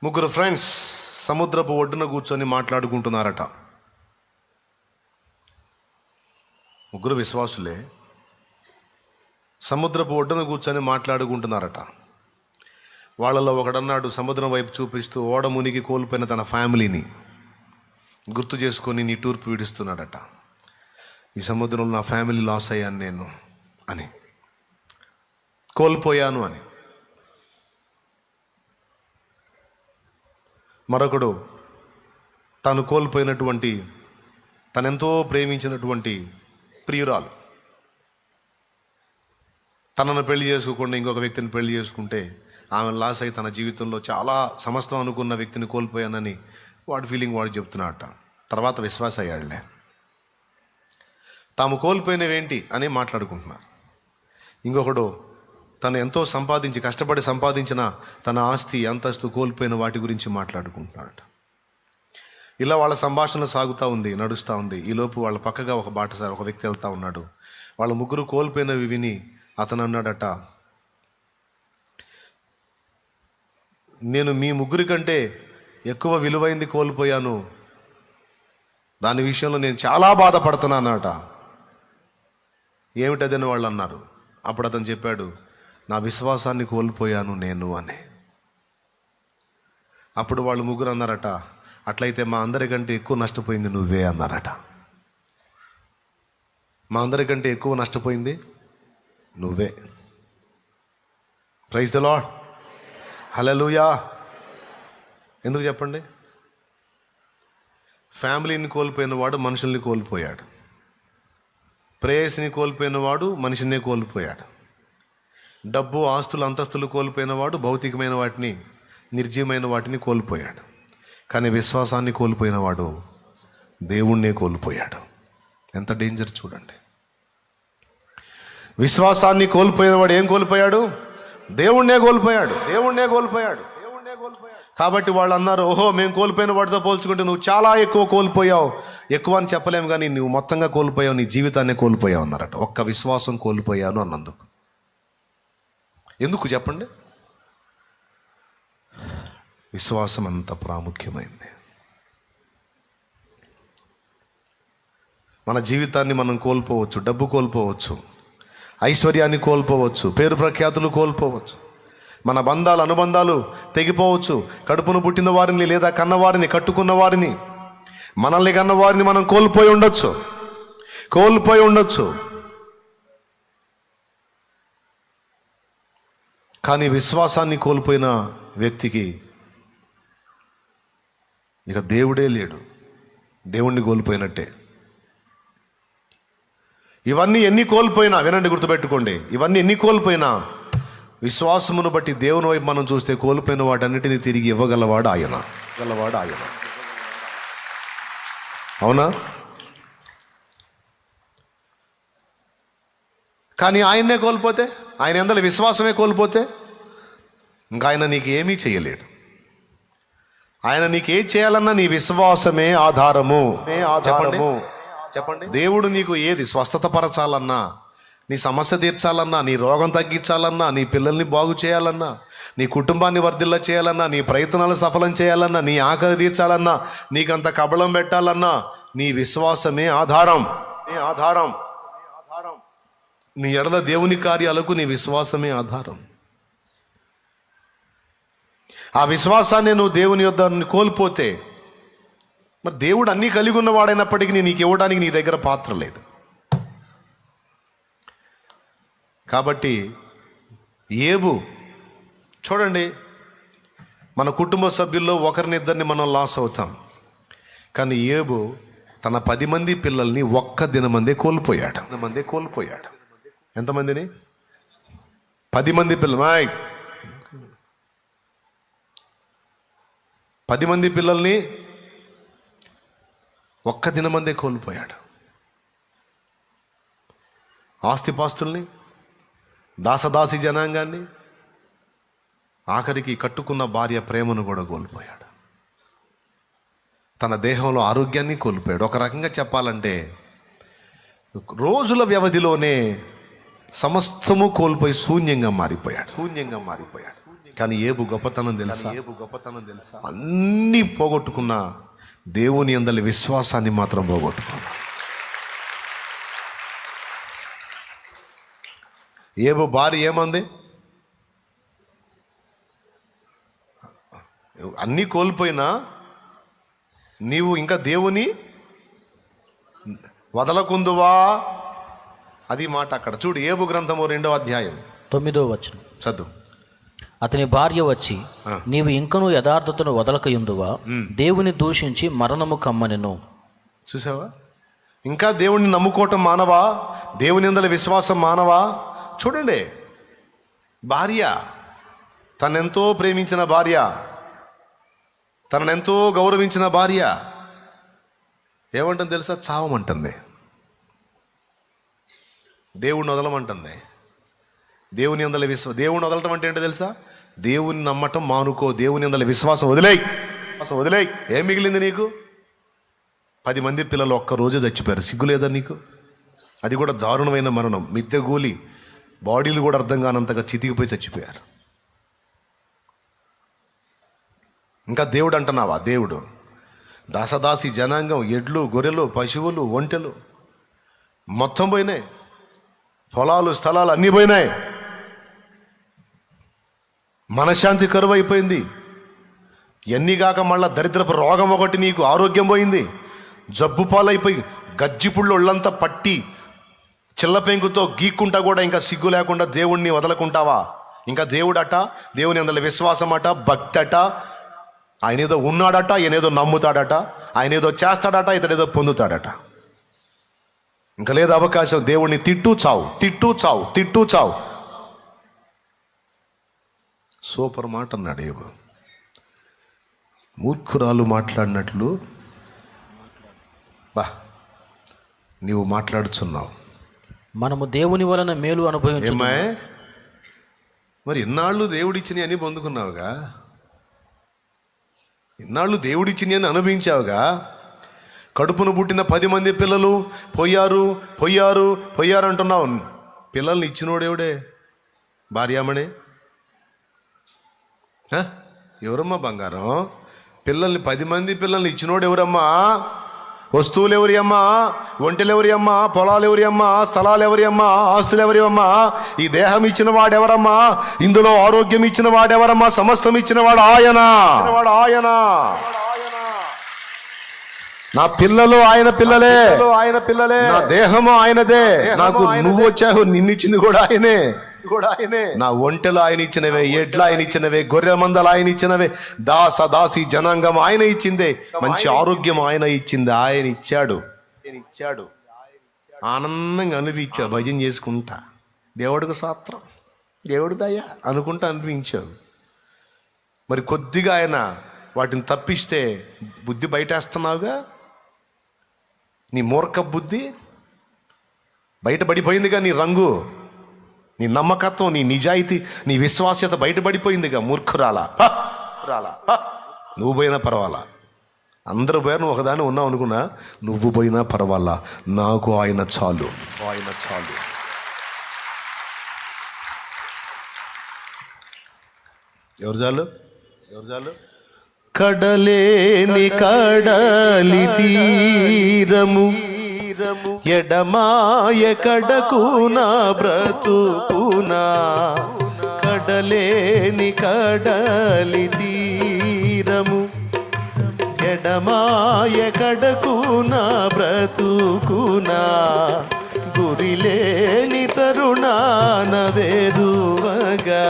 ముగ్గురు ఫ్రెండ్స్ సముద్రపు ఒడ్డున కూర్చొని మాట్లాడుకుంటున్నారట. ముగ్గురు విశ్వాసులే సముద్రపు ఒడ్డున కూర్చొని మాట్లాడుకుంటున్నారట. వాళ్ళలో ఒకడన్నాడు, సముద్రం వైపు చూపిస్తూ, ఓడ మునిగి కోల్పోయిన తన ఫ్యామిలీని గుర్తు చేసుకొని నిట్టూర్పు విడుస్తున్నాడట. ఈ సముద్రంలో నా ఫ్యామిలీ లాస్ అయ్యాను నేను అని, కోల్పోయాను అని. మరొకడు తాను కోల్పోయినటువంటి, తనెంతో ప్రేమించినటువంటి ప్రియురాలు తనను పెళ్లి చేసుకోకుండా ఇంకొక వ్యక్తిని పెళ్లి చేసుకుంటే ఆమె లాస్ అయి తన జీవితంలో చాలా సమస్తం అనుకున్న వ్యక్తిని కోల్పోయానని వాడి ఫీలింగ్ వాడు చెప్తున్నాడట. తర్వాత విశ్వాస అయ్యాడులే. తాము కోల్పోయినవేంటి అని మాట్లాడుకుంటున్నారు. ఇంకొకడు తను ఎంతో సంపాదించి, కష్టపడి సంపాదించిన తన ఆస్తి అంతస్తు కోల్పోయిన వాటి గురించి మాట్లాడుకుంటున్నాడట. ఇలా వాళ్ళ సంభాషణ సాగుతూ ఉంది, నడుస్తూ ఉంది. ఈలోపు వాళ్ళ పక్కగా ఒక బాటసారి, ఒక వ్యక్తి వెళ్తూ ఉన్నాడు. వాళ్ళ ముగ్గురు కోల్పోయినవి విని అతను అన్నాడట, నేను మీ ముగ్గురి కంటే ఎక్కువ విలువైంది కోల్పోయాను, దాని విషయంలో నేను చాలా బాధపడుతున్నానట. ఏమిటదని వాళ్ళు అన్నారు. అప్పుడు అతను చెప్పాడు, నా విశ్వాసాన్ని కోల్పోయాను నేను అని. అప్పుడు వాళ్ళు ముగ్గురు అన్నారట, అట్లయితే మా అందరికంటే ఎక్కువ నష్టపోయింది నువ్వే అన్నారట. మా అందరికంటే ఎక్కువ నష్టపోయింది నువ్వే. ప్రైజ్ ది లార్డ్, హల్లెలూయా. ఎందుకు చెప్పండి? ఫ్యామిలీని కోల్పోయిన వాడు మనుషుల్ని కోల్పోయాడు. ప్రేయస్ని కోల్పోయిన వాడు మనిషినే కోల్పోయాడు. డబ్బు, ఆస్తులు, అంతస్తులు కోల్పోయిన వాడు భౌతికమైన వాటిని, నిర్జీవమైన వాటిని కోల్పోయాడు. కానీ విశ్వాసాన్ని కోల్పోయిన వాడు దేవుణ్ణే కోల్పోయాడు. ఎంత డేంజర్ చూడండి. విశ్వాసాన్ని కోల్పోయిన వాడు ఏం కోల్పోయాడు? దేవుణ్ణే కోల్పోయాడు. దేవుణ్ణే కోల్పోయాడు. కాబట్టి వాళ్ళు అన్నారు, ఓహో, మేము కోల్పోయిన వాటితో పోల్చుకుంటే నువ్వు చాలా ఎక్కువ కోల్పోయావు. ఎక్కువ అని చెప్పలేము, కానీ నువ్వు మొత్తంగా కోల్పోయావు, నీ జీవితాన్ని కోల్పోయావు అన్నారట. ఒక్క విశ్వాసం కోల్పోయాను అన్నందుకు. ఎందుకు చెప్పండి? విశ్వాసం అంత ప్రాముఖ్యమైంది. మన జీవితాన్ని మనం కోల్పోవచ్చు, డబ్బు కోల్పోవచ్చు, ఐశ్వర్యాన్ని కోల్పోవచ్చు, పేరు ప్రఖ్యాతులు కోల్పోవచ్చు, మన బంధాలు, అనుబంధాలు తెగిపోవచ్చు, కడుపును పుట్టిన వారిని లేదా కన్నవారిని, కట్టుకున్న వారిని, మనల్ని కన్నవారిని మనం కోల్పోయి ఉండొచ్చు. కానీ విశ్వాసాన్ని కోల్పోయిన వ్యక్తికి ఇక దేవుడే లేడు, దేవుణ్ణి కోల్పోయినట్టే. ఇవన్నీ ఎన్ని కోల్పోయినా, వినండి, గుర్తుపెట్టుకోండి, ఇవన్నీ ఎన్ని కోల్పోయినా విశ్వాసమును బట్టి దేవుని వైపు మనం చూస్తే కోల్పోయిన వాటన్నిటిని తిరిగి ఇవ్వగలవాడు ఆయన. అవునా? కానీ ఆయన్నే కోల్పోతే, ఆయన యందలి విశ్వాసమే కోల్పోతే ఇంకా ఆయన నీకు ఏమీ చేయలేడు. ఆయన నీకు ఏం చేయాలన్నా నీ విశ్వాసమే ఆధారము. చెప్పండి. దేవుడు నీకు ఏది స్వస్థత పరచాలన్నా, నీ సమస్య తీర్చాలన్నా, నీ రోగం తగ్గించాలన్నా, నీ పిల్లల్ని బాగు చేయాలన్నా, నీ కుటుంబాన్ని వర్ధిల్ల చేయాలన్నా, నీ ప్రయత్నాలు సఫలం చేయాలన్నా, నీ ఆకలి తీర్చాలన్నా, నీకంత కబళం పెట్టాలన్నా నీ విశ్వాసమే ఆధారం. నీ ఎడల దేవుని కార్యాలకు నీ విశ్వాసమే ఆధారం. ఆ విశ్వాసాన్ని నువ్వు దేవుని యొద్ద కోల్పోతే, మరి దేవుడు అన్నీ కలిగి ఉన్నవాడైనప్పటికీ నీకు ఇవ్వడానికి నీ దగ్గర పాత్ర లేదు. కాబట్టి ఏబు చూడండి, మన కుటుంబ సభ్యుల్లో ఒకరినిద్దరిని మనం లాస్ అవుతాం. కానీ ఏబు తన 10 మంది పిల్లల్ని ఒక్క దినమందే కోల్పోయాడు. ఎంతమందిని? 10 మంది పిల్లలు. 10 మంది పిల్లల్ని ఒక్క దినమందే కోల్పోయాడు. ఆస్తిపాస్తుల్ని, దాసదాసి జనాంగాన్ని, ఆఖరికి కట్టుకున్న భార్య ప్రేమను కూడా కోల్పోయాడు. తన దేహంలో ఆరోగ్యాన్ని కోల్పోయాడు. ఒక రకంగా చెప్పాలంటే రోజుల వ్యవధిలోనే సమస్తము కోల్పోయి శూన్యంగా మారిపోయాడు. కానీ ఏబు గొప్పతనం తెలుసా? అన్నీ పోగొట్టుకున్న దేవుని యందలి విశ్వాసాన్ని మాత్రం పోగొట్టుకున్నా. ఏబు భార్య ఏమంది? అన్నీ కోల్పోయినా నీవు ఇంకా దేవుని వదలకుందువా? అది మాట అక్కడ చూడు. ఏబు గ్రంథము 2వ అధ్యాయం 9వ వచనం చదువు. అతని భార్య వచ్చి, నీవు ఇంకనూ యథార్థతను వదలకయుందువా? దేవుని దూషించి మరణము కమ్మనెను. చూసావా? ఇంకా దేవుణ్ణి నమ్ముకోవటం మానవా? దేవుని యందలి విశ్వాసం మానవా? చూడండి, భార్య, తనెంతో ప్రేమించిన భార్య, తననెంతో గౌరవించిన భార్య ఏమంటుంది తెలుసా? చావమంటుంది. దేవుణ్ణి వదలమంటుంది. దేవుని యందలి దేవుని వదలటం అంటే ఏంటో తెలుసా? దేవుని నమ్మటం మానుకో. దేవుని యందలి విశ్వాసం వదిలేయ్. ఏం మిగిలింది నీకు? 10 మంది పిల్లలు ఒక్కరోజే చచ్చిపోయారు. సిగ్గు లేదా నీకు? అది కూడా దారుణమైన మరణం. మిద్దెగూలి బాడీలు కూడా అర్థం కానంతగా చితికిపోయి చచ్చిపోయారు. ఇంకా దేవుడు అంటున్నావా? దేవుడు దాసదాసి జనాంగం, ఎడ్లు, గొర్రెలు, పశువులు, ఒంటెలు మొత్తం పోయినాయి. పొలాలు, స్థలాలు అన్నీ పోయినాయి. మనశ్శాంతి కరువు అయిపోయింది. ఎన్నిగాక మళ్ళా దరిద్రపు రోగం ఒకటి, నీకు ఆరోగ్యం పోయింది. జబ్బు పాలైపోయి గజ్జిపుళ్ళు ఒళ్ళంతా పట్టి చిల్లపెంకుతో గీక్కుంటా కూడా ఇంకా సిగ్గు లేకుండా దేవుణ్ణి వదలకుంటావా? ఇంకా దేవుడట, దేవుని యందలి విశ్వాసం అట, భక్తి అట, ఆయన ఏదో ఉన్నాడట, ఈయనేదో నమ్ముతాడట, ఆయన ఏదో చేస్తాడట, ఇతడేదో పొందుతాడట. ఇంకా లేదు అవకాశం. దేవుణ్ణి తిట్టు చావు. సూపర్ మాట అన్నాడు ఏబు. మూర్ఖురాలు మాట్లాడినట్లు నీవు మాట్లాడుచున్నావు. మనము దేవుని వలన మేలు అనుభవించు. మరి ఇన్నాళ్ళు దేవుడిచ్చిన అని పొందుకున్నావుగా, ఇన్నాళ్ళు దేవుడిచ్చింది అని అనుభవించావుగా. కడుపును పుట్టిన 10 మంది పిల్లలు పోయారు అంటున్నావు. పిల్లల్ని ఇచ్చినోడేవుడే? భార్యామణే ఎవరమ్మా? బంగారం. పిల్లల్ని 10 మంది పిల్లల్ని ఇచ్చినోడు ఎవరమ్మా? వస్తువులు ఎవరి అమ్మా? ఒంటెలు ఎవరి అమ్మా? పొలాలు ఎవరి అమ్మా? స్థలాలు ఎవరి అమ్మా? ఆస్తులు ఎవరి అమ్మా? ఈ దేహం ఇచ్చిన వాడెవరమ్మా? ఇందులో ఆరోగ్యం ఇచ్చిన వాడెవరమ్మా? సమస్తం ఇచ్చిన వాడు ఆయన. నా పిల్లలు ఆయన పిల్లలే. నా దేహము ఆయనదే. నాకు నువ్వు వచ్చావు, నిన్నిచ్చింది కూడా ఆయనే. నా ఒంటెలు ఆయన ఇచ్చినవే, ఎడ్లు ఆయన ఇచ్చినవే, గొర్రె మందలు ఆయన ఇచ్చినవే, దాసి జనాంగం ఆయన ఇచ్చిందే, మంచి ఆరోగ్యం ఆయన ఇచ్చింది. ఆయన ఇచ్చాడు. ఆనందంగా అనిపించావు, భజన చేసుకుంటా, దేవుడికి స్తోత్రం, దేవుడి దయ అనుకుంటా అనిపించావు. మరి కొద్దిగా ఆయన వాటిని తప్పిస్తే బుద్ధి బయటేస్తున్నావుగా. నీ మూర్ఖ బుద్ధి బయటపడిపోయిందిగా. నీ రంగు, నీ నమ్మకత్వం, నీ నిజాయితీ, నీ విశ్వాస్యత బయటపడిపోయిందిగా. మూర్ఖురాలా. నువ్వు పోయినా పర్వాలా, అందరూ పోయారు, నువ్వు ఒకదాన్ని ఉన్నావు అనుకున్నా, నువ్వు పోయినా పర్వాలా, నాకు ఆయన చాలు. ఎవరు చాలు? కడలేని కడలి తీరము, ఎడమాయ కడకునా బ్రతుకునా. కడలేని కడలి తీరము, ఎడమాయ కడకునా బ్రతుకునా. గురిలేని తరుణాన వేరువగా,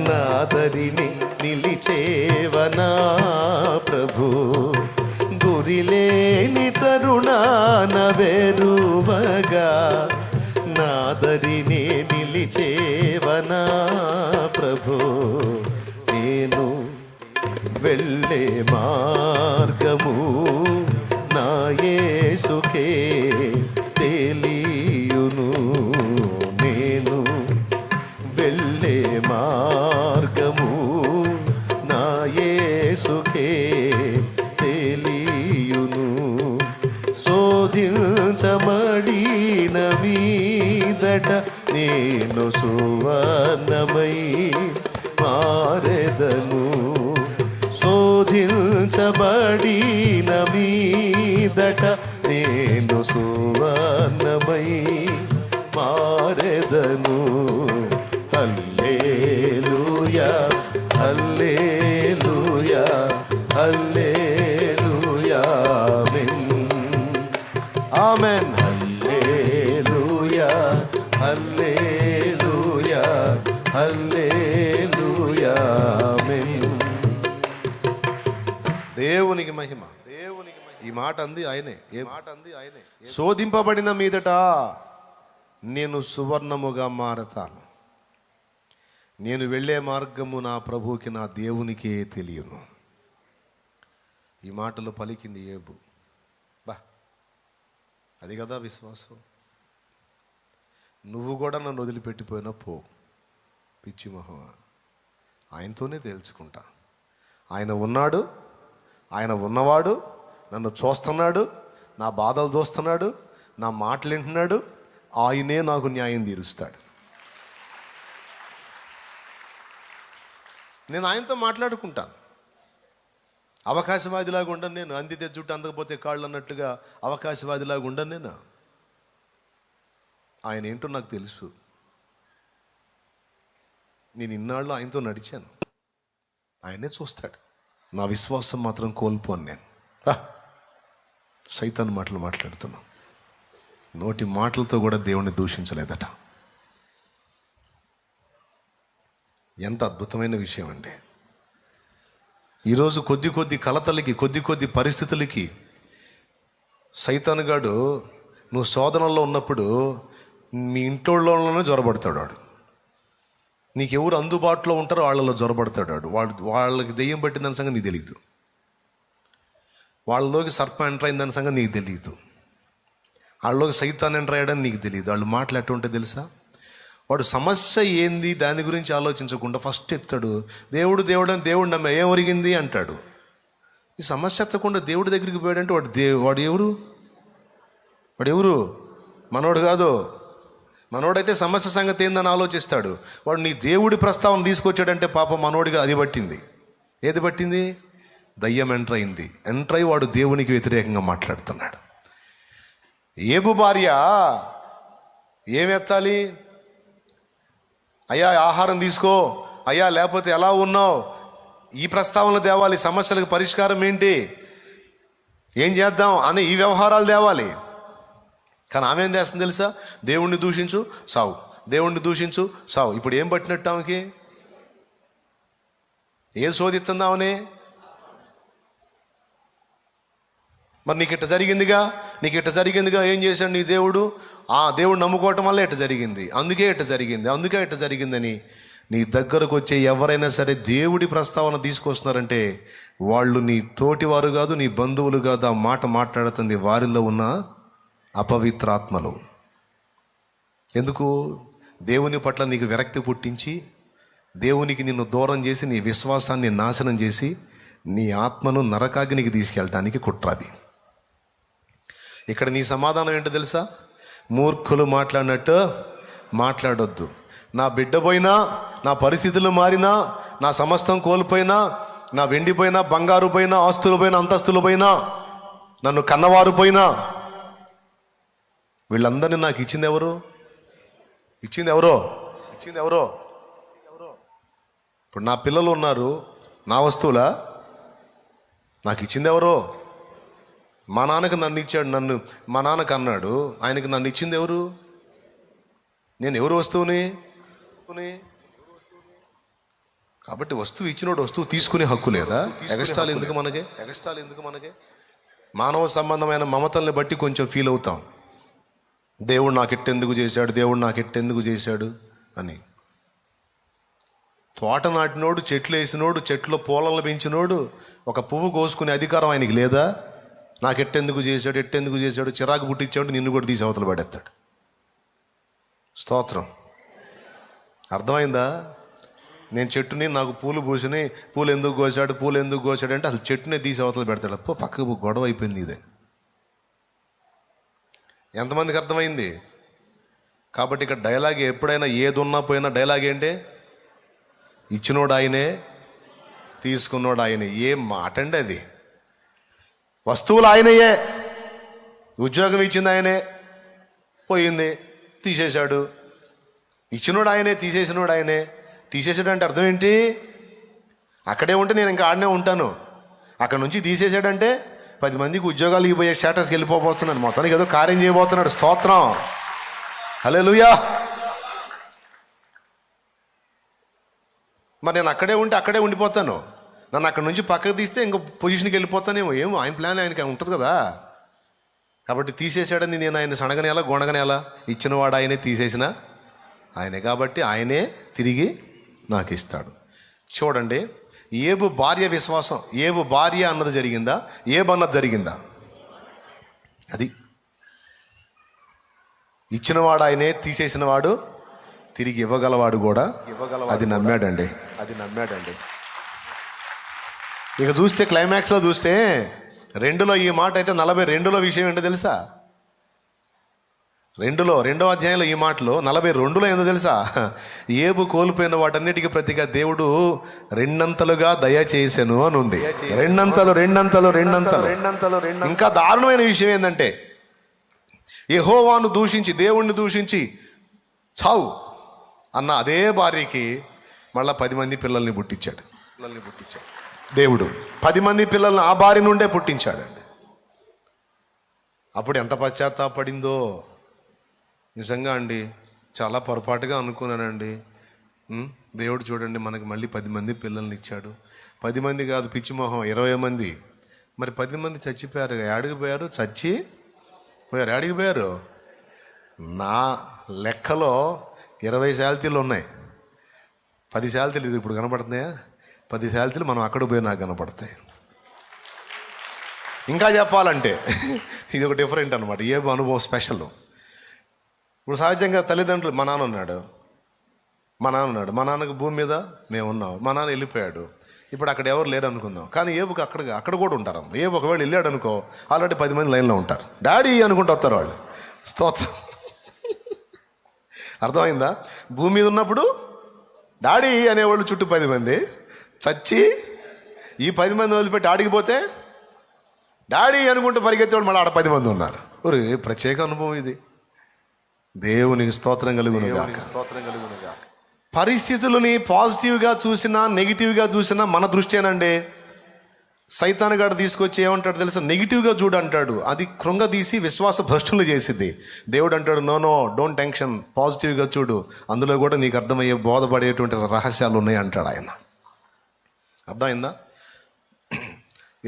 నాదరిని నిలిచేవనా ప్రభు. గురిలేని తరుణాన వేరువగా, నాదరిని నిలిచేవనా ప్రభు. నేను వెళ్ళే మార్గము నా యేసుకే తెలియును. నేను వెళ్ళే మార్గము నా యేసుకే తెలియును. శోధించబడిన మీదట నేను సువర్ణమై మారెదను. శోధించబడిన మీదట నేను సువర్ణమై మారెదను. హల్లెలూయా హల్లెలూయా హల్లెలూయా ఆమేన్. హల్లెలూయా హల్లెలూయా హల్లెలూయా ఆమేన్. దేవునికి మహిమ. ఈ మాట అంది ఆయనే. ఏ మాట అంది ఆయనే. శోధింపబడిన మీదట నేను సువర్ణముగా మారతాను. నేను వెళ్ళే మార్గము నా ప్రభువుకి నా దేవునికే తెలియను. ఈ మాటలు పలికింది యోబు. బా, అది కదా విశ్వాసం. నువ్వు కూడా నన్ను వదిలిపెట్టిపోయినా పో, పిచ్చి మొహం, ఆయనతోనే తేల్చుకుంటా. ఆయన ఉన్నాడు, ఆయన ఉన్నవాడు, నన్ను చూస్తున్నాడు, నా బాధలు చూస్తున్నాడు, నా మాటలు వింటున్నాడు. ఆయనే నాకు న్యాయం తీరుస్తాడు. నేను ఆయనతో మాట్లాడుకుంటాను. అవకాశవాదిలాగా ఉండను నేను. అందితే జుట్టు అందకపోతే కాళ్ళు అన్నట్లుగా అవకాశవాదిలాగా ఉండను నేను. ఆయన ఏంటో నాకు తెలుసు. నేను ఇన్నాళ్ళు ఆయనతో నడిచాను. ఆయనే చూస్తాడు. నా విశ్వాసం మాత్రం కోల్పోను నేను. సైతాన్ మాటలు మాట్లాడుతున్నాను. నోటి మాటలతో కూడా దేవుణ్ణి దూషించలేదట. ఎంత అద్భుతమైన విషయం అండి. ఈరోజు కొద్ది కొద్ది కలతలకి, కొద్ది కొద్ది పరిస్థితులకి సైతాన్ గాడు నువ్వు శోధనలో ఉన్నప్పుడు మీ ఇంట్లోనే జ్వరబడతాడు వాడు. నీకెవరు అందుబాటులో ఉంటారో వాళ్ళలో జ్వరబడతాడు వాడు. వాళ్ళకి దెయ్యం పట్టిందని సంగతి నీకు తెలియదు. వాళ్ళలోకి సర్పం ఎంటర్ అయిందని సంగతి నీకు తెలియదు. వాళ్ళలోకి సైతాన్ ఎంటర్ అయ్యాడని నీకు తెలియదు. వాళ్ళు మాటలు ఎట్లా ఉంటే తెలుసా? వాడు సమస్య ఏంది దాని గురించి ఆలోచించకుండా ఫస్ట్ ఎత్తాడు, దేవుడు దేవుడు అని దేవుడు నమ్మ ఏం ఒరిగింది అంటాడు. ఈ సమస్య ఎత్తకుండా దేవుడి దగ్గరికి పోయాడంటే వాడు ఎవరు? మనోడు కాదు. మనోడైతే సమస్య సంగతి ఏందని ఆలోచిస్తాడు. వాడు నీ దేవుడి ప్రస్తావన తీసుకొచ్చాడంటే పాప మనోడిగా అది పట్టింది. ఏది పట్టింది? దయ్యం ఎంటర్ అయింది. ఎంటర్ అయ్యి వాడు దేవునికి వ్యతిరేకంగా మాట్లాడుతున్నాడు. ఏబు భార్య ఏమెత్తాలి? అయ్యా ఆహారం తీసుకో, అయ్యా లేకపోతే ఎలా ఉన్నావు, ఈ ప్రస్తావనలు తేవాలి. సమస్యలకు పరిష్కారం ఏంటి, ఏం చేద్దాం అని ఈ వ్యవహారాలు తేవాలి. కానీ ఆమె ఏం చేస్తుంది తెలుసా? దేవుణ్ణి దూషించు సావు, దేవుణ్ణి దూషించు సావు. ఇప్పుడు ఏం పట్టినట్టు ఆమెకి? ఏం శోధిస్తుందామని? మరి నీకు ఇట్ట జరిగిందిగా ఏం చేశాడు నీ దేవుడు? ఆ దేవుడు నమ్ముకోవటం వల్ల ఇట్ట జరిగింది, అందుకే ఇట్ట జరిగిందని నీ దగ్గరకు వచ్చే ఎవరైనా సరే దేవుడి ప్రస్తావన తీసుకొస్తున్నారంటే వాళ్ళు నీ తోటివారు కాదు, నీ బంధువులు కాదు. ఆ మాట మాట్లాడుతుంది వారిలో ఉన్న అపవిత్రాత్మలు. ఎందుకు? దేవుని పట్ల నీకు విరక్తి పుట్టించి, దేవునికి నిన్ను దూరం చేసి, నీ విశ్వాసాన్ని నాశనం చేసి, నీ ఆత్మను నరకాగ్నికి తీసుకెళ్ళటానికి కుట్రాది. ఇక్కడ నీ సమాధానం ఏంటో తెలుసా? మూర్ఖులు మాట్లాడినట్టు మాట్లాడొద్దు. నా బిడ్డ పోయినా, నా పరిస్థితులు మారినా, నా సమస్తం కోల్పోయినా, నా వెండి పోయినా, బంగారు పోయినా, ఆస్తులు పోయినా, అంతస్తులు పోయినా, నన్ను కన్నవారు పోయినా, వీళ్ళందరినీ నాకు ఇచ్చింది ఎవరు? ఇప్పుడు నా పిల్లలు ఉన్నారు, నా వస్తువులా? నాకు ఇచ్చింది ఎవరో? మా నాన్నకి నన్ను ఇచ్చాడు, మా నాన్నకు అన్నాడు, ఆయనకి నన్ను ఇచ్చింది ఎవరు? నేను ఎవరు వస్తువుని? కాబట్టి వస్తువు ఇచ్చినోడు వస్తువు తీసుకునే హక్కు లేదా? ఎగస్టాలు ఎందుకు మనకి? మానవ సంబంధమైన మమతల్ని బట్టి కొంచెం ఫీల్ అవుతాం. దేవుడు నాకెట్టెందుకు చేశాడు అని. తోట నాటినోడు, చెట్లు వేసినోడు, చెట్లు పూలలు పెంచినోడు, ఒక పువ్వు కోసుకునే అధికారం ఆయనకి లేదా? నాకెట్టెందుకు చేశాడు, చిరాకు పుట్టించాడు, నిన్ను కూడా తీసి అవతల పడేస్తాడు. స్తోత్రం. అర్థమైందా? నేను చెట్టుని, నాకు పూలు పూసినాయి, పూలు ఎందుకు కోసాడు అంటే అసలు చెట్టునే తీసి అవతల పెడతాడు. అప్పో పక్కకు గొడవ అయిపోయింది. ఇదే ఎంతమందికి అర్థమైంది? కాబట్టి ఇక్కడ డైలాగ్ ఎప్పుడైనా ఏది ఉన్నా పోయినా డైలాగ్ ఏంటి? ఇచ్చినోడు ఆయనే, తీసుకున్నాడు ఆయనే. ఏం మాట అండి అది! వస్తువులు ఆయనయే, ఉద్యోగం ఇచ్చింది ఆయనే, పోయింది తీసేశాడు. ఇచ్చినోడు ఆయనే, తీసేసినోడు ఆయనే. తీసేసాడు అంటే అర్థం ఏంటి? అక్కడే ఉంటే నేను ఇంకా ఆడనే ఉంటాను. అక్కడ నుంచి తీసేసాడంటే 10 మందికి ఉద్యోగాలు ఇవ్వబోయే స్టేటస్కి వెళ్ళిపోతున్నాను. మొత్తానికి ఏదో కార్యం చేయబోతున్నాడు. స్తోత్రం, హల్లెలూయా. మరి నేను అక్కడే ఉంటే అక్కడే ఉండిపోతాను. నన్ను అక్కడి నుంచి పక్కకు తీస్తే ఇంకో పొజిషన్కి వెళ్ళిపోతానేమో. ఏమో ఆయన ప్లాన్ ఆయనకి ఉంటుంది కదా. కాబట్టి తీసేసాడని నేను ఆయన సనగనేలా గొనగనేలా? ఇచ్చినవాడు ఆయనే, తీసేసిన ఆయనే. కాబట్టి ఆయనే తిరిగి నాకు ఇస్తాడు. చూడండి, ఏబు భార్య విశ్వాసం, ఏబు భార్య అన్నది జరిగిందా, ఏబు అన్నది జరిగిందా? అది ఇచ్చినవాడు ఆయనే, తీసేసిన వాడు తిరిగి ఇవ్వగలవాడు కూడా. అది నమ్మాడండి. ఇక చూస్తే క్లైమాక్స్లో చూస్తే 2లో ఈ మాట అయితే 42లో విషయం ఏంటో తెలుసా? 2వ అధ్యాయంలో ఈ మాటలు 42లో ఏందో తెలుసా? ఏబు కోల్పోయిన వాటన్నిటికీ ప్రతిగా దేవుడు 2 దయచేసెను అని ఉంది. 2 ఇంకా దారుణమైన విషయం ఏంటంటే, యెహోవాను దూషించి, దేవుణ్ణి దూషించి చావు అన్న అదే భార్యకి మళ్ళా 10 మంది పిల్లల్ని పుట్టించాడు. దేవుడు 10 మంది పిల్లల్ని ఆ భార్య నుండే పుట్టించాడండి. అప్పుడు ఎంత పశ్చాత్తాపడిందో నిజంగా అండి. చాలా పొరపాటుగా అనుకున్నానండి. దేవుడు చూడండి, మనకి మళ్ళీ 10 మంది పిల్లల్ని ఇచ్చాడు. 10 మంది కాదు, పిచ్చిమోహం 20 మంది. మరి 10 మంది చచ్చిపోయారు. ఏడికి పోయారు? చచ్చి పోయారు. ఏడికి పోయారు? నా లెక్కలో 20 శాల్తీలు ఉన్నాయి. 10 శాల్తీలు ఇది ఇప్పుడు కనపడుతున్నాయా? 10 శాల్తీలు మనం అక్కడ పోయి నాకు కనపడతాయి. ఇంకా చెప్పాలంటే ఇది ఒక డిఫరెంట్ అనమాట. ఏ అనుభవం స్పెషల్. ఇప్పుడు సహజంగా తల్లిదండ్రులు, మా నాన్న ఉన్నాడు, మా నాన్నకు భూమి మీద మేము ఉన్నాం, మా నాన్న వెళ్ళిపోయాడు. ఇప్పుడు అక్కడ ఎవరు లేరు అనుకుందాం. కానీ ఏబుకి అక్కడ కూడా ఉంటారు. ఏబు ఒకవేళ వెళ్ళాడు అనుకో, ఆల్రెడీ 10 మంది లైన్లో ఉంటారు. డాడీ అనుకుంటూ వస్తారు వాళ్ళు. స్తోత్రం, అర్థమైందా? భూమి మీద ఉన్నప్పుడు డాడీ అనేవాళ్ళు చుట్టూ 10 మంది, చచ్చి ఈ 10 మంది వదిలిపెట్టి ఆడిగిపోతే డాడీ అనుకుంటూ పరిగెత్తేవాళ్ళు మళ్ళీ ఆడ 10 మంది ఉన్నారు. ఒరే ప్రత్యేక అనుభవం ఇది. దేవునికి స్తోత్రం కలుగునుగాక. పరిస్థితులని పాజిటివ్గా చూసినా నెగిటివ్గా చూసినా మన దృష్టేనండి. సైతాను గాడు తీసుకొచ్చి ఏమంటాడు తెలుసా? నెగిటివ్గా చూడు అంటాడు. అది కృంగదీసి విశ్వాస భ్రష్టులు చేసిద్ది. దేవుడు అంటాడు, నో డోంట్ టెన్షన్, పాజిటివ్గా చూడు, అందులో కూడా నీకు అర్థమయ్యే బోధపడేటువంటి రహస్యాలు ఉన్నాయి అంటాడు ఆయన. అర్థమైందా?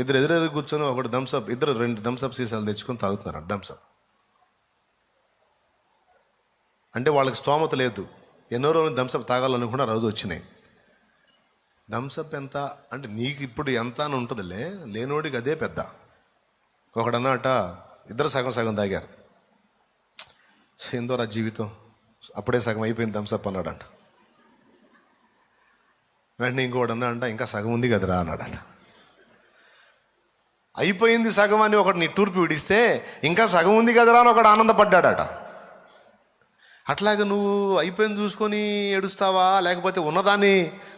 ఎదురెదురు కూర్చొని ఒకటి థమ్స్అప్, 2 థమ్స్అప్ సీసాలు తెచ్చుకొని తాగుతున్నారు. థమ్స్అప్ అంటే వాళ్ళకి స్తోమత లేదు. ఎన్నో రోజులు థమ్స్అప్ తాగాలనుకున్న రోజు వచ్చినాయి. థమ్స్అప్ ఎంత అంటే నీకు ఇప్పుడు ఎంత అని ఉంటుందిలే, లేనోడికి అదే పెద్ద. ఒకడన్నట, ఇద్దరు సగం తాగారు. ఏందోరా జీవితం, అప్పుడే సగం అయిపోయింది థమ్స్అప్ అన్నాడంట. వెంటనే ఇంకోటి అన్నాడంట, ఇంకా సగం ఉంది కదరా అన్నాడంట. అయిపోయింది సగం అని ఒకటి నిట్టూర్పు విడిస్తే ఇంకా సగం ఉంది కదరా అని ఒకడు ఆనందపడ్డాడట. అట్లాగే నువ్వు అయిపోయింది చూసుకొని ఏడుస్తావా, లేకపోతే ఉన్నదాన్ని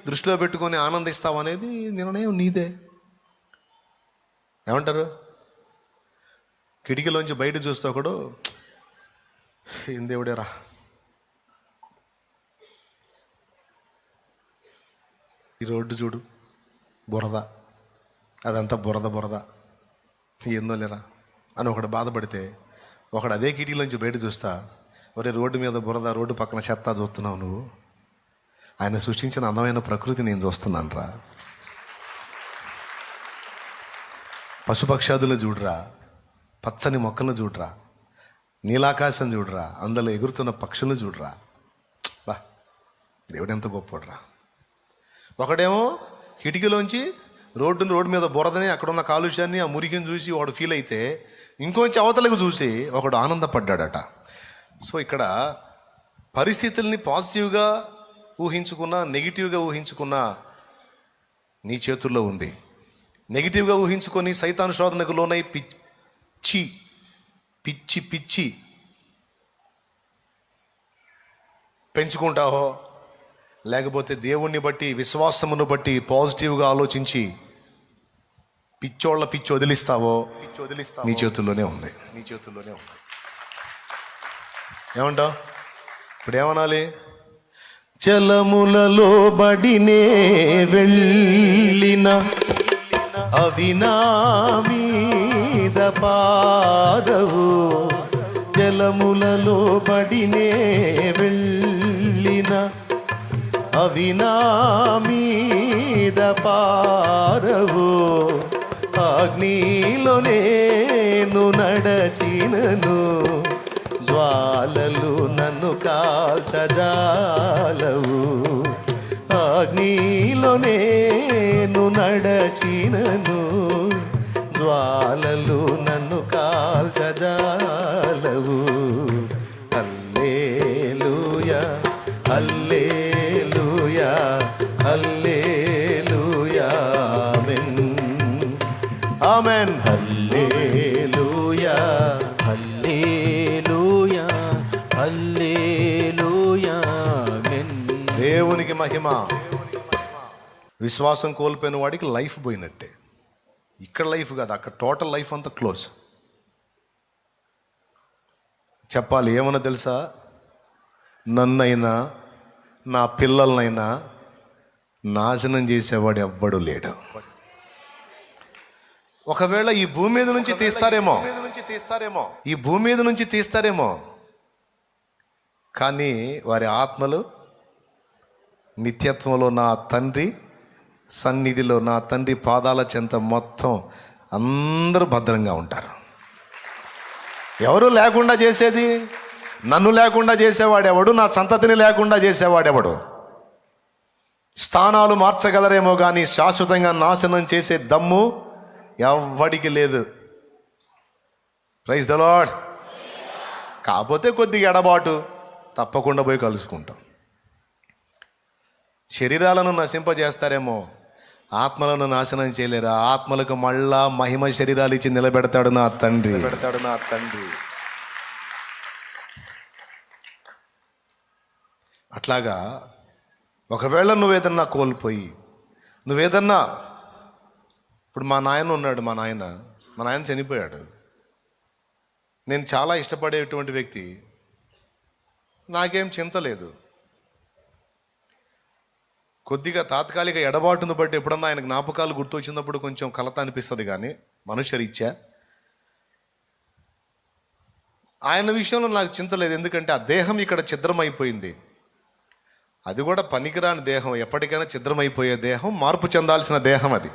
దృష్టిలో పెట్టుకొని ఆనందిస్తావా అనేది నిర్ణయం నీదే. ఏమంటారు? కిటికీలోంచి బయట చూస్తే ఒకడు, ఏం దేవుడేరా, ఈ రోడ్డు చూడు, బురద, అదంతా బురద, ఏందో లేరా అని ఒకడు బాధపడితే, ఒకడు అదే కిటికీలోంచి బయట చూస్తా, ఒరే రోడ్డు మీద బురద, రోడ్డు పక్కన చెత్త చూస్తున్నావు నువ్వు, ఆయన సృష్టించిన అందమైన ప్రకృతి నేను చూస్తున్నాను రా, పశుపక్షాదులు చూడరా, పచ్చని మొక్కలను చూడరా, నీలాకాశం చూడరా, అందులో ఎగురుతున్న పక్షులను చూడరా. బా, దేవుడు ఎంత గొప్పడురా. ఒకడేమో కిటికీలోంచి రోడ్డు మీద బురదని, అక్కడున్న కాలుష్యాన్ని, ఆ మురికిని చూసి వాడు ఫీల్ అయితే, ఇంకొంచెం అవతలకు చూసి ఒకడు ఆనందపడ్డాడట. సో ఇక్కడ పరిస్థితుల్ని పాజిటివ్గా ఊహించుకున్నా, నెగిటివ్గా ఊహించుకున్నా నీ చేతుల్లో ఉంది. నెగిటివ్గా ఊహించుకొని సైతాను శోధనకు లోనై పిచ్చి పెంచుకుంటావో, లేకపోతే దేవుణ్ణి బట్టి విశ్వాసమును బట్టి పాజిటివ్గా ఆలోచించి పిచ్చి వదిలిస్తావో నీ చేతుల్లోనే ఉంది. ఏమంటావు? ఇప్పుడు ఏమనాలి? జలములలో బడినే వెళ్ళిన అవి నా మీద పారవు, జలములలో బడినే వెళ్ళిన అవి నా మీద పారవు, అగ్నిలో నేను నడచినను జ్వాలలు నన్ను కాల్చజాలవు, అగ్నిలో నేను నడచినను జ్వాలలు నన్ను కాల్చజాలవు. హల్లెలూయా హల్లెలూయా హల్లెలూయా ఆమేన్ ఆమేన్. హల్లెలూయా హల్లెలూయా హల్లెలూయా ఆమేన్. దేవునికి మహిమ. విశ్వాసం కోల్పోయిన వాడికి లైఫ్ పోయినట్టే. ఇక్కడ లైఫ్ కాదు, అక్కడ టోటల్ లైఫ్ అంతా క్లోజ్. చెప్పాలి ఏమన్నా తెలుసా? నన్నైనా నా పిల్లలనైనా నాశనం చేసేవాడు ఎవ్వడు లేడు. ఒకవేళ ఈ భూమి మీద నుంచి తీస్తారేమో, ఈ భూమి మీద నుంచి తీస్తారేమో, కానీ వారి ఆత్మలు నిత్యత్వంలో నా తండ్రి సన్నిధిలో, నా తండ్రి పాదాల చెంత మొత్తం అందరూ భద్రంగా ఉంటారు. ఎవరు లేకుండా చేసేది? నన్ను లేకుండా చేసేవాడెవడు? నా సంతతిని లేకుండా చేసేవాడెవడు? స్థానాలు మార్చగలరేమో కానీ శాశ్వతంగా నాశనం చేసే దమ్ము ఎవ్వడికి లేదు. Praise the lord. కాకపోతే కొద్దిగా ఎడబాటు తప్పకుండా పోయి కలుసుకుంటాం. శరీరాలను నశింపజేస్తారేమో, ఆత్మలను నాశనం చేయలేరు. ఆత్మలకు మళ్ళా మహిమ శరీరాలు ఇచ్చి నిలబెడతాడు నా తండ్రి. అట్లాగా ఒకవేళ నువ్వేదన్నా కోల్పోయి, నువ్వేదన్నా, ఇప్పుడు మా నాయన ఉన్నాడు, మా నాయన చనిపోయాడు. నేను చాలా ఇష్టపడేటువంటి వ్యక్తి, నాకేం చింత లేదు. కొద్దిగా తాత్కాలిక ఎడబాటును బట్టి ఎప్పుడన్నా ఆయన జ్ఞాపకాలు గుర్తొచ్చినప్పుడు కొంచెం కలత అనిపిస్తుంది, కానీ మనుష్యరీత్యా ఆయన విషయంలో నాకు చింత లేదు. ఎందుకంటే ఆ దేహం ఇక్కడ ఛిద్రమైపోయింది. అది కూడా పనికిరాని దేహం, ఎప్పటికైనా ఛిద్రమైపోయే దేహం, మార్పు చెందాల్సిన దేహం. అది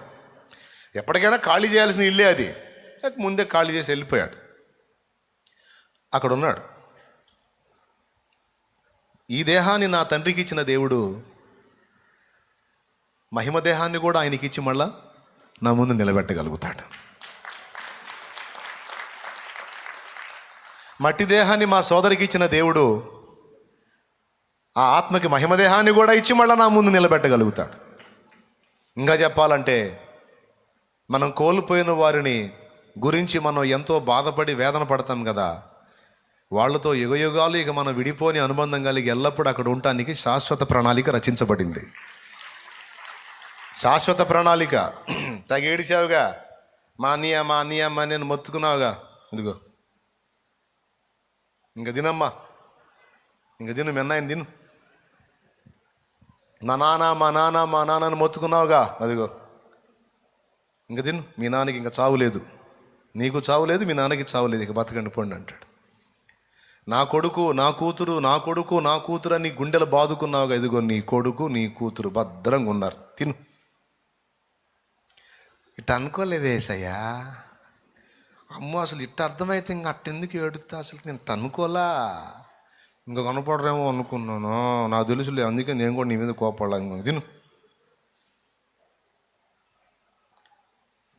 ఎప్పటికైనా ఖాళీ చేయాల్సిన ఇల్లే. అది ముందే ఖాళీ చేసి వెళ్ళిపోయాడు. అక్కడ ఉన్నాడు. ఈ దేహాన్ని నా తండ్రికి ఇచ్చిన దేవుడు మహిమ దేహాన్ని కూడా ఆయనకి ఇచ్చి మళ్ళా నా ముందు నిలబెట్టగలుగుతాడు. మట్టి దేహాన్ని మా సోదరికి ఇచ్చిన దేవుడు ఆ ఆత్మకి మహిమ దేహాన్ని కూడా ఇచ్చి మళ్ళా నా ముందు నిలబెట్టగలుగుతాడు. ఇంకా చెప్పాలంటే మనం కోల్పోయిన వారిని గురించి మనం ఎంతో బాధపడి వేదన పడతాం కదా, వాళ్ళతో యుగయుగాలు ఇక మనం విడిపోని అనుబంధం కలిగి ఎల్లప్పుడూ అక్కడ ఉండటానికి శాశ్వత ప్రణాళిక రచించబడింది. శాశ్వత ప్రణాళిక. తగేడిసావుగా, మా అన్నయ్య నేను మొత్తుకున్నావుగా, ఇదిగో ఇంక తినమ్మా, ఇంక తిను, మీ అన్నయ్యని తిను. మా నాన్నని మొత్తుకున్నావుగా, అదిగో ఇంక తిను. మీ నాన్నకి ఇంకా చావు లేదు, నీకు చావు లేదు, మీ నాన్నకి చావు లేదు, ఇక బతకండి పోండి అంటాడు. నా కొడుకు నా కూతురు, నా కొడుకు నా కూతురు అని గుండెలు బాదుకున్నావుగా, ఇదిగో నీ కొడుకు నీ కూతురు భద్రంగా ఉన్నారు, తిను. ఇట్ట అనుకోలేదేసయ్యా. అమ్మో, అసలు ఇట్ట అర్థమైతే ఇంక అట్టెందుకు ఏడుతా, అసలు నేను తనుకోలా, ఇంకా కనపడరేమో అనుకున్నాను, నాకు తెలుసులే, అందుకే నేను కూడా నీ మీద కోపడలా, ఇంక తిను.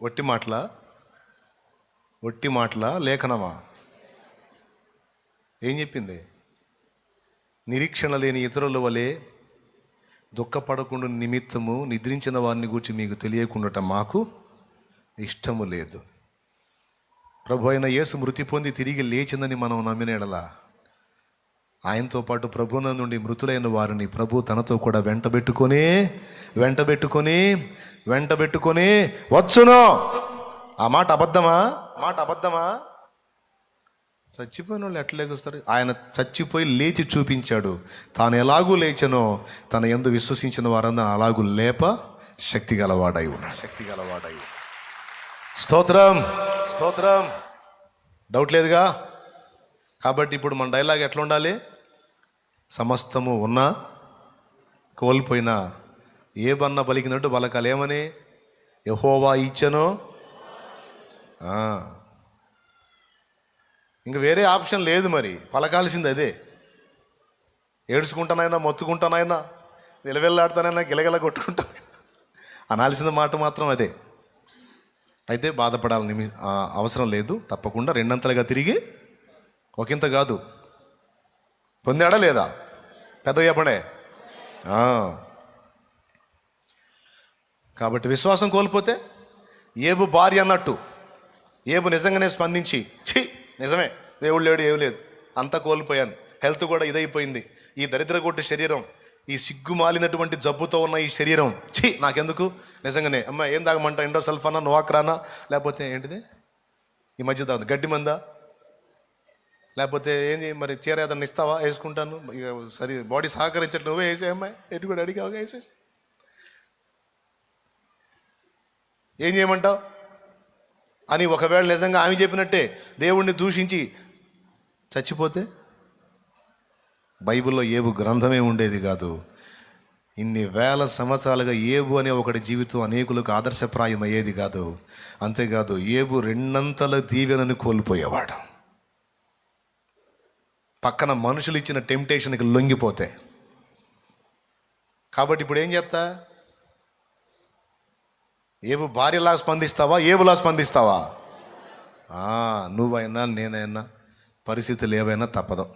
ఒట్టి మాటలా లేఖనమా? ఏం చెప్పింది? నిరీక్షణ లేని ఇతరుల వలె దుఃఖపడకుండా నిమిత్తము నిద్రించిన వారిని గురించి మీకు తెలియకుండా మాకు ఇష్టము లేదు. ప్రభు అయిన యేసు మృతి పొంది తిరిగి లేచిందని మనం నమ్మిన ఎడల ఆయనతో పాటు ప్రభువున నుండి మృతులైన వారిని ప్రభు తనతో కూడా వెంటబెట్టుకొని వచ్చును. ఆ మాట అబద్ధమా? చచ్చిపోయిన వాళ్ళు ఎట్లా లేకొస్తారు? ఆయన చచ్చిపోయి లేచి చూపించాడు. తాను ఎలాగూ లేచనో తన యందు విశ్వసించిన వారన్నా అలాగూ లేప శక్తి గలవాడై ఉన్నాడు. స్తోత్రం. డౌట్ లేదుగా? కాబట్టి ఇప్పుడు మన డైలాగ్ ఎట్లా ఉండాలి? సమస్తము ఉన్నా కోల్పోయినా ఏ బన్న పలికినట్టు పలకాలి. ఏమని? యెహోవా ఇచ్చెను. ఇంక వేరే ఆప్షన్ లేదు. మరి పలకాల్సింది అదే. ఏడ్చుకుంటానైనా, మొత్తుకుంటానైనా, విలవిల్లాడుతానైనా, గిలగిల కొట్టుకుంటానైనా అనాల్సిన మాట మాత్రం అదే. అయితే బాధపడాలని అవసరం లేదు. తప్పకుండా రెండంతలుగా తిరిగి ఒకంత కాదు. పొందాడా లేదా? పెద్ద చెప్పండే. కాబట్టి విశ్వాసం కోల్పోతే ఏబు భార్య అన్నట్టు ఏబు నిజంగానే స్పందించి, ఛీ నిజమే, దేవుడు లేడు, ఏం లేదు, అంతా కోల్పోయాను, హెల్త్ కూడా ఇదైపోయింది, ఈ దరిద్ర కొట్టు శరీరం, ఈ సిగ్గు మాలినటువంటి జబ్బుతో ఉన్న ఈ శరీరం, ఛీ నాకెందుకు, నిజంగానే అమ్మ ఏం తాగమంటా, ఎండో సల్ఫానా, నోవాక్రానా, లేకపోతే ఏంటిది ఈ మధ్య తాగుతుంది గడ్డి మందా, లేకపోతే ఏంది మరి చీర ఏదన్నా ఇస్తావా, వేసుకుంటాను, ఇక సరే బాడీ సహకరించట్టు నువ్వే వేసే అమ్మాయి, ఎటు కూడా అడిగావుగా వేసేసి, ఏం చేయమంటావు అని ఒకవేళ నిజంగా ఆమె చెప్పినట్టే దేవుణ్ణి దూషించి చచ్చిపోతే బైబిల్లో ఏబు గ్రంథమే ఉండేది కాదు. ఇన్ని వేల సంవత్సరాలుగా ఏబు అనే ఒకటి జీవితం అనేకులకు ఆదర్శప్రాయం అయ్యేది కాదు. అంతేకాదు ఏబు రెండంతల దీవెనని కోల్పోయేవాడు. పక్కన మనుషులు ఇచ్చిన టెంప్టేషన్కి లొంగిపోతే. కాబట్టి ఇప్పుడు ఏం చేస్తా? ఏబు భార్యలా స్పందిస్తావా, ఏబులా స్పందిస్తావా? నువ్వైనా నేనైనా పరిస్థితులు ఏవైనా తప్పదు.